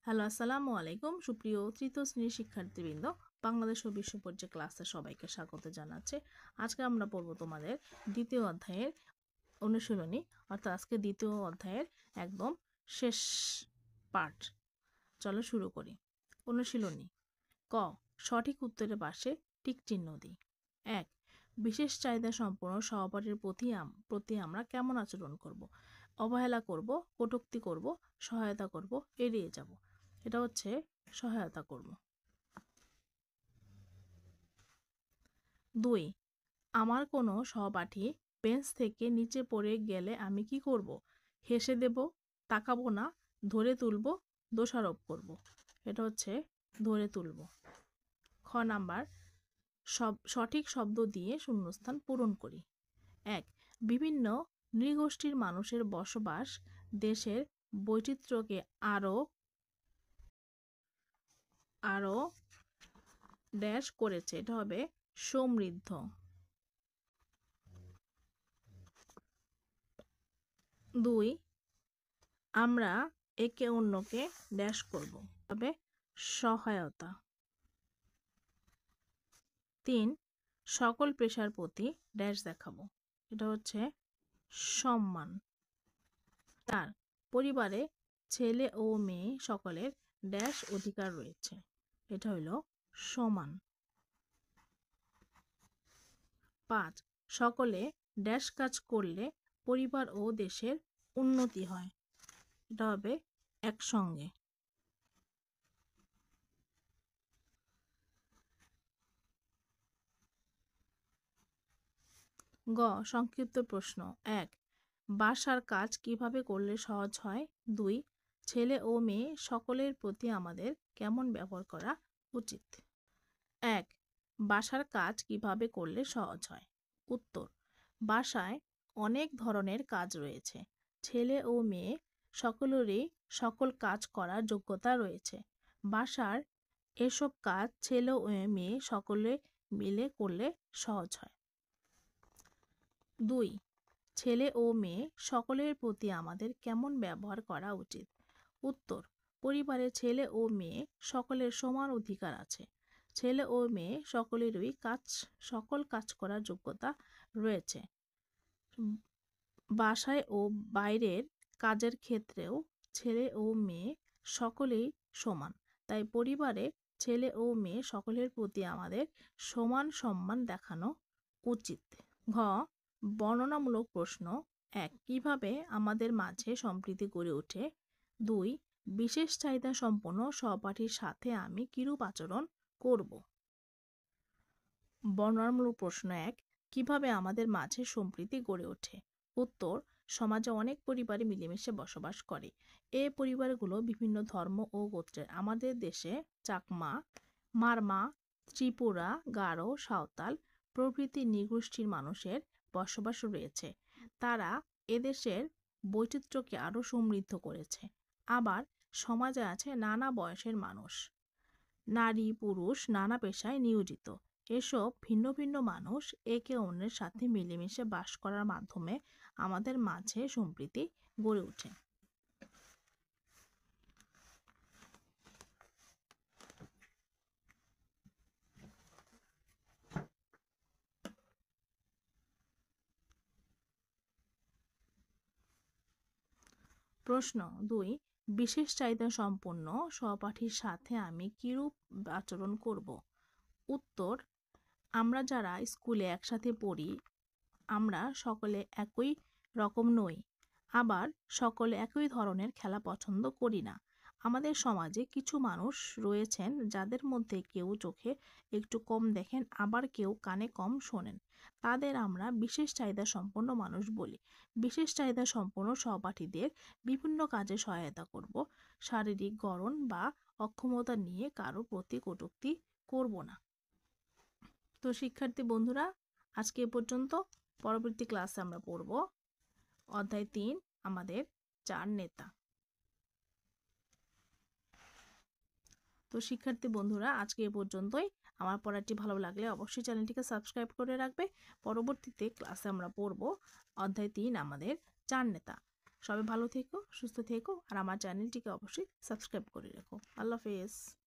Hello, আসসালামু আলাইকুম। সুপ্রিয় তৃতীয় শ্রেণীর শিক্ষার্থীবৃন্দ, বাংলাদেশ ও বিশ্ব পর্যায়ে ক্লাসে সবাইকে স্বাগত জানাচ্ছি। আজকে আমরা পড়ব তোমাদের দ্বিতীয় অধ্যায়ের অনুশীলনী, অর্থাৎ আজকে দ্বিতীয় অধ্যায়ের একদম শেষ পাঠ। চলো শুরু করি। অনুশীলনী ক, সঠিক উত্তরের পাশে টিক চিহ্ন দিই। 1, বিশেষ চাহিদা সম্পন্ন সহপাঠীর প্রতি আমরা কেমন আচরণ করব? অবহেলা করব, কটূক্তি করব, সহায়তা করব, এড়িয়ে যাব। এটা হচ্ছে সহায়তা করব। 2, আমার কোনো সহপাঠী বেঞ্চ থেকে নিচে পড়ে গেলে আমি কি করব? হেসে দেব, তাকাবো না, ধরে তুলব, দোষারোপ করব। এটা হচ্ছে ধরে তুলব। খ নাম্বার, সঠিক শব্দ দিয়ে শূন্যস্থান পূরণ করি। 1, বিভিন্ন নৃগোষ্ঠীর মানুষের বসবাস দেশের বৈচিত্র্যকে আরো ড্যাশ করেছে। এটা হবে সমৃদ্ধ। 2, আমরা একে অন্যকে ড্যাশ করব, তবে সহায়তা। 3, সকল পেশার প্রতি ড্যাশ দেখাবো। এটা হচ্ছে সম্মান। 4, পরিবারে ছেলে ও মেয়ে সকলের ড্যাশ অধিকার রয়েছে। এটা হলো সমান। 5, সকলে ড্যাশ কাজ করলে পরিবার ও দেশের উন্নতি হয়। এটা হবে একসঙ্গে। গ, সংক্ষিপ্ত প্রশ্ন। 1, বাসার কাজ কিভাবে করলে সহজ হয়? 2, ছেলে ও মেয়ে সকলের প্রতি আমাদের কেমন ব্যবহার করা উচিত? 1, বাসার কাজ কিভাবে করলে সহজ হয়? উত্তর, বাসায় অনেক ধরনের কাজ রয়েছে। ছেলে ও মেয়ে সকলেরই সকল কাজ করার যোগ্যতা রয়েছে। বাসার এসব কাজ ছেলে ও মেয়ে সকলে মিলে করলে সহজ হয়। 2, ছেলে ও মেয়ে সকলের প্রতি আমাদের কেমন ব্যবহার করা উচিত? উত্তর, পরিবারে ছেলে ও মেয়ে সকলের সমান অধিকার আছে। ছেলে ও মেয়ে সকলেরই সকল কাজ করার যোগ্যতা রয়েছে। বাসায় ও বাইরের কাজের ক্ষেত্রেও ছেলে ও মেয়ে সকলেই সমান। তাই পরিবারে ছেলে ও মেয়ে সকলের প্রতি আমাদের সমান সম্মান দেখানো উচিত। ঘ, বর্ণনামূলক প্রশ্ন। 1, কিভাবে আমাদের মাঝে সম্প্রীতি গড়ে ওঠে? 2, বিশেষ চাহিদা সম্পন্ন সহপাঠীর সাথে আমি কিরূপ আচরণ করব? বর্ণনামূলক প্রশ্ন 1, কিভাবে আমাদের মাঝে সম্প্রীতি গড়ে ওঠে? উত্তর, সমাজে অনেক পরিবারে মিলেমিশে বসবাস করে। এই পরিবারগুলো বিভিন্ন ধর্ম ও গোত্রের। আমাদের দেশে চাকমা, মারমা, ত্রিপুরা, গারো, সাঁওতাল প্রভৃতি নৃগোষ্ঠীর মানুষের বসবাস রয়েছে। তারা এদেশের বৈচিত্র্যকে আরও সমৃদ্ধ করেছে। আবার সমাজে আছে নানা বয়সের মানুষ, নারী পুরুষ নানা পেশায় নিয়োজিত। এসব ভিন্ন ভিন্ন মানুষ একে অন্যের সাথে মিলেমিশে বাস করার মাধ্যমে আমাদের মাঝে সম্প্রীতি গড়ে ওঠে। প্রশ্ন 2, বিশেষ চাহিদা সম্পন্ন সহপাঠীর সাথে আমি কিরূপ আচরণ করব? উত্তর, আমরা যারা স্কুলে একসাথে পড়ি আমরা সকলে একই রকম নই। আবার সকলে একই ধরনের খেলা পছন্দ করি না। আমাদের সমাজে কিছু মানুষ রয়েছেন যাদের মধ্যে কেউ চোখে একটু কম দেখেন, আবার কেউ কানে কম শোনেন। তাদের আমরা বিশেষ চাহিদা সম্পন্ন মানুষ বলি। বিশেষ চাহিদা সম্পন্ন সহপাঠীদের বিভিন্ন কাজে সহায়তা করব। শারীরিক গড়ন বা অক্ষমতা নিয়ে কারো প্রতি কটূক্তি করব না। তো শিক্ষার্থী বন্ধুরা, আজকে এ পর্যন্ত। পরবর্তী ক্লাসে আমরা পড়ব অধ্যায় 3, আমাদের 4 নেতা। তো শিক্ষার্থী বন্ধুরা, আজকে এ পর্যন্তই। আমার পড়াটি ভালো লাগলে অবশ্যই চ্যানেলটিকে সাবস্ক্রাইব করে রাখবে। পরবর্তীতে ক্লাসে আমরা পড়ব অধ্যায় 3, আমাদের 4 নেতা। সবাই ভালো থেকো, সুস্থ থেকো, আর আমার চ্যানেলটিকে অবশ্যই সাবস্ক্রাইব করে রেখো। আল্লাহ হাফেজ।